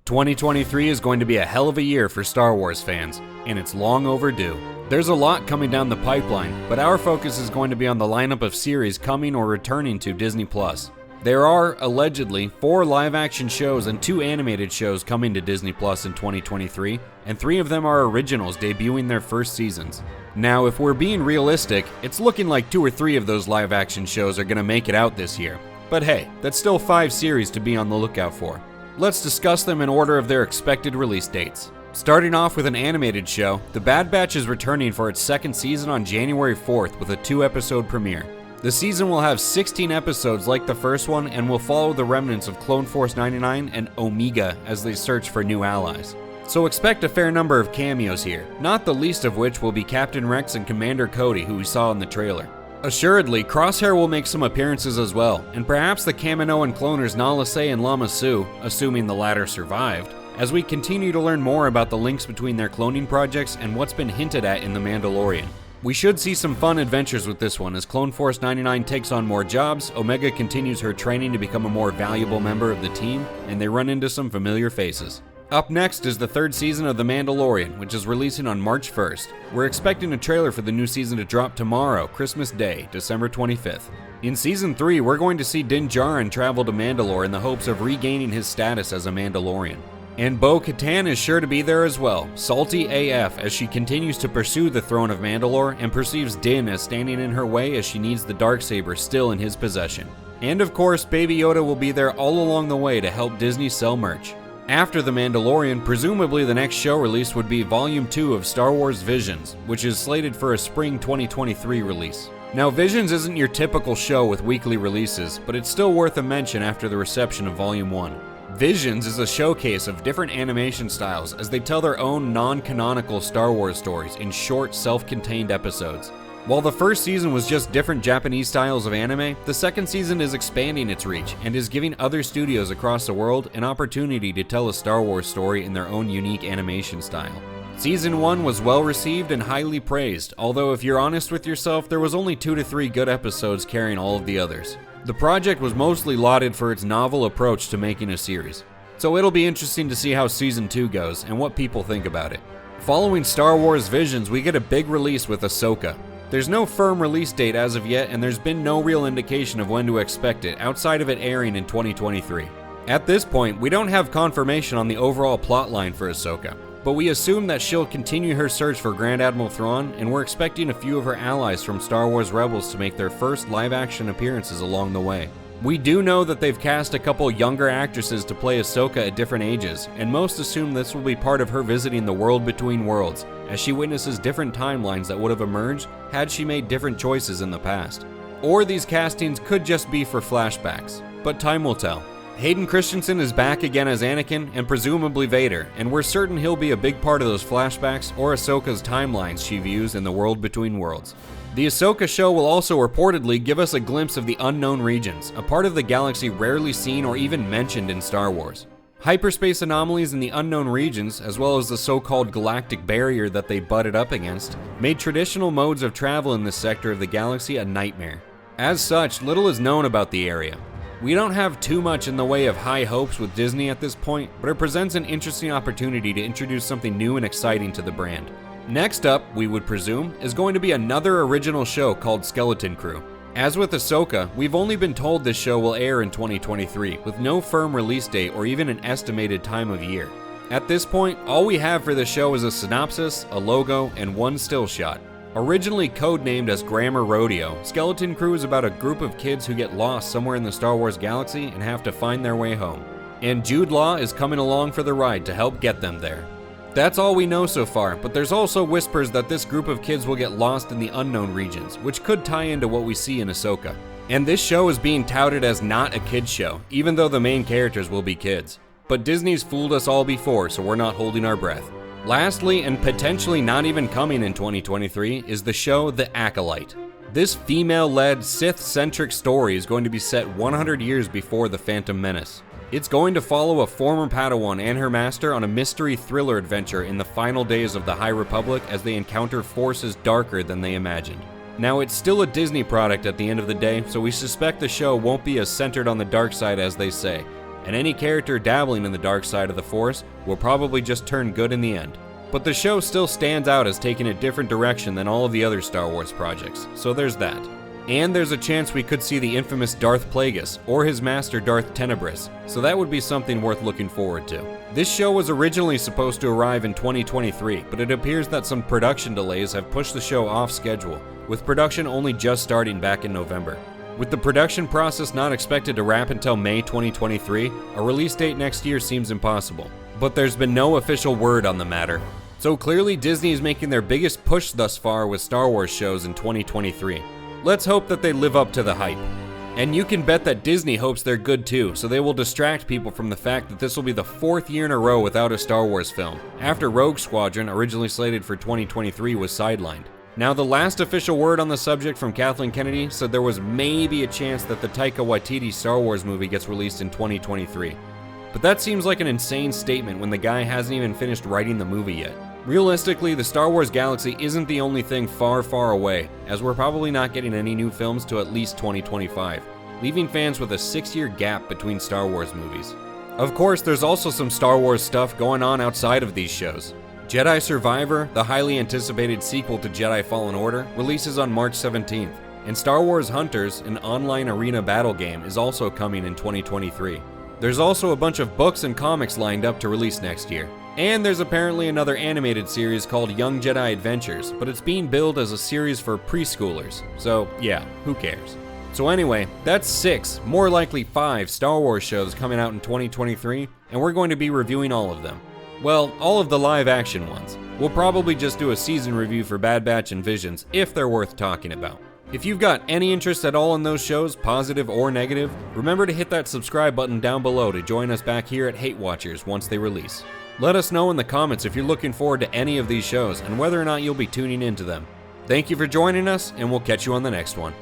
2023 is going to be a hell of a year for Star Wars fans, and it's long overdue. There's a lot coming down the pipeline, but our focus is going to be on the lineup of series coming or returning to Disney+. There are, allegedly, 4 live-action shows and 2 animated shows coming to Disney+ in 2023, and 3 of them are originals debuting their first seasons. Now, if we're being realistic, it's looking like 2 or 3 of those live-action shows are going to make it out this year. But hey, that's still 5 series to be on the lookout for. Let's discuss them in order of their expected release dates. Starting off with an animated show, The Bad Batch is returning for its 2nd season on January 4th with a 2-episode premiere. The season will have 16 episodes like the first one and will follow the remnants of Clone Force 99 and Omega as they search for new allies. So expect a fair number of cameos here, not the least of which will be Captain Rex and Commander Cody, who we saw in the trailer. Assuredly, Crosshair will make some appearances as well, and perhaps the Kaminoan cloners Nala Se and Lama Su, assuming the latter survived, as we continue to learn more about the links between their cloning projects and what's been hinted at in The Mandalorian. We should see some fun adventures with this one as Clone Force 99 takes on more jobs, Omega continues her training to become a more valuable member of the team, and they run into some familiar faces. Up next is the 3rd season of The Mandalorian, which is releasing on March 1st. We're expecting a trailer for the new season to drop tomorrow, Christmas Day, December 25th. In Season 3, we're going to see Din Djarin travel to Mandalore in the hopes of regaining his status as a Mandalorian. And Bo-Katan is sure to be there as well, salty AF as she continues to pursue the throne of Mandalore and perceives Din as standing in her way as she needs the Darksaber still in his possession. And of course, Baby Yoda will be there all along the way to help Disney sell merch. After The Mandalorian, presumably the next show release would be Volume 2 of Star Wars Visions, which is slated for a spring 2023 release. Now, Visions isn't your typical show with weekly releases, but it's still worth a mention after the reception of Volume 1. Visions is a showcase of different animation styles as they tell their own non-canonical Star Wars stories in short, self-contained episodes. While the first season was just different Japanese styles of anime, the 2nd season is expanding its reach and is giving other studios across the world an opportunity to tell a Star Wars story in their own unique animation style. Season 1 was well received and highly praised, although if you're honest with yourself, there was only 2 to 3 good episodes carrying all of the others. The project was mostly lauded for its novel approach to making a series. So it'll be interesting to see how Season 2 goes and what people think about it. Following Star Wars Visions, we get a big release with Ahsoka. There's no firm release date as of yet, and there's been no real indication of when to expect it, outside of it airing in 2023. At this point, we don't have confirmation on the overall plotline for Ahsoka, but we assume that she'll continue her search for Grand Admiral Thrawn, and we're expecting a few of her allies from Star Wars Rebels to make their first live-action appearances along the way. We do know that they've cast a couple younger actresses to play Ahsoka at different ages, and most assume this will be part of her visiting the world between worlds, as she witnesses different timelines that would have emerged had she made different choices in the past. Or these castings could just be for flashbacks, but time will tell. Hayden Christensen is back again as Anakin and presumably Vader, and we're certain he'll be a big part of those flashbacks or Ahsoka's timelines she views in the world between worlds. The Ahsoka show will also reportedly give us a glimpse of the unknown regions, a part of the galaxy rarely seen or even mentioned in Star Wars. Hyperspace anomalies in the unknown regions, as well as the so-called galactic barrier that they butted up against, made traditional modes of travel in this sector of the galaxy a nightmare. As such, little is known about the area. We don't have too much in the way of high hopes with Disney at this point, but it presents an interesting opportunity to introduce something new and exciting to the brand. Next up, we would presume, is going to be another original show called Skeleton Crew. As with Ahsoka, we've only been told this show will air in 2023, with no firm release date or even an estimated time of year. At this point, all we have for the show is a synopsis, a logo, and one still shot. Originally codenamed as Grammar Rodeo, Skeleton Crew is about a group of kids who get lost somewhere in the Star Wars galaxy and have to find their way home. And Jude Law is coming along for the ride to help get them there. That's all we know so far, but there's also whispers that this group of kids will get lost in the unknown regions, which could tie into what we see in Ahsoka. And this show is being touted as not a kids show, even though the main characters will be kids. But Disney's fooled us all before, so we're not holding our breath. Lastly, and potentially not even coming in 2023, is the show The Acolyte. This female-led, Sith-centric story is going to be set 100 years before The Phantom Menace. It's going to follow a former Padawan and her master on a mystery thriller adventure in the final days of the High Republic as they encounter forces darker than they imagined. Now, it's still a Disney product at the end of the day, so we suspect the show won't be as centered on the dark side as they say, and any character dabbling in the dark side of the Force will probably just turn good in the end. But the show still stands out as taking a different direction than all of the other Star Wars projects, so there's that. And there's a chance we could see the infamous Darth Plagueis, or his master Darth Tenebris, so that would be something worth looking forward to. This show was originally supposed to arrive in 2023, but it appears that some production delays have pushed the show off schedule, with production only just starting back in November. With the production process not expected to wrap until May 2023, a release date next year seems impossible. But there's been no official word on the matter. So clearly Disney is making their biggest push thus far with Star Wars shows in 2023. Let's hope that they live up to the hype. And you can bet that Disney hopes they're good too, so they will distract people from the fact that this will be the 4th year in a row without a Star Wars film, after Rogue Squadron, originally slated for 2023, was sidelined. Now, the last official word on the subject from Kathleen Kennedy said there was maybe a chance that the Taika Waititi Star Wars movie gets released in 2023. But that seems like an insane statement when the guy hasn't even finished writing the movie yet. Realistically, the Star Wars galaxy isn't the only thing far, far away, as we're probably not getting any new films to at least 2025, leaving fans with a 6-year gap between Star Wars movies. Of course, there's also some Star Wars stuff going on outside of these shows. Jedi Survivor, the highly anticipated sequel to Jedi Fallen Order, releases on March 17th, and Star Wars Hunters, an online arena battle game, is also coming in 2023. There's also a bunch of books and comics lined up to release next year. And there's apparently another animated series called Young Jedi Adventures, but it's being billed as a series for preschoolers, so yeah, who cares? So anyway, that's 6, more likely 5 Star Wars shows coming out in 2023, and we're going to be reviewing all of them. Well, all of the live action ones. We'll probably just do a season review for Bad Batch and Visions, if they're worth talking about. If you've got any interest at all in those shows, positive or negative, remember to hit that subscribe button down below to join us back here at HateWatchers once they release. Let us know in the comments if you're looking forward to any of these shows and whether or not you'll be tuning into them. Thank you for joining us, and we'll catch you on the next one.